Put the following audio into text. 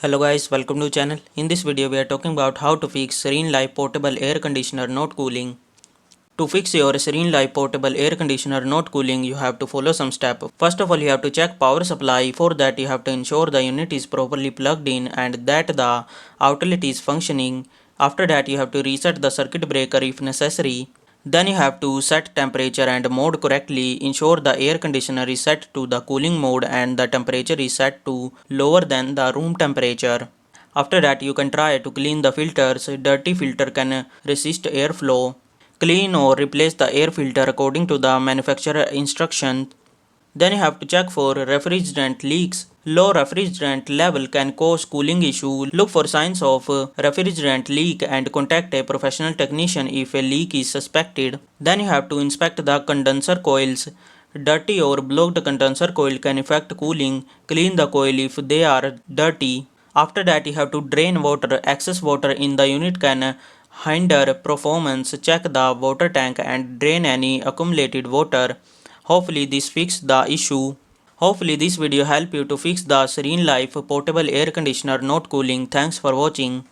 Hello guys, welcome to channel. In this video we are talking about how to fix Serenelife Portable Air Conditioner not cooling. To fix your Serenelife Portable Air Conditioner not cooling, you have to follow some steps. First of all, you have to check power supply. For that you have to ensure the unit is properly plugged in and that the outlet is functioning. After that you have to reset the circuit breaker if necessary. Then you have to set temperature and mode correctly. Ensure the air conditioner is set to the cooling mode and the temperature is set to lower than the room temperature. After that you can try to clean the filters. Dirty filter can resist airflow. Clean or replace the air filter according to the manufacturer instruction. Then you have to check for refrigerant leaks. Low refrigerant level can cause cooling issue. Look for signs of refrigerant leak and contact a professional technician if a leak is suspected. Then you have to inspect the condenser coils. Dirty or blocked condenser coil can affect cooling. Clean the coil if they are dirty. After that you have to drain water. Excess water in the unit can hinder performance. Check the water tank and drain any accumulated water. Hopefully this fixed the issue. Hopefully this video help you to fix the Serenelife Portable Air Conditioner not cooling. Thanks for watching.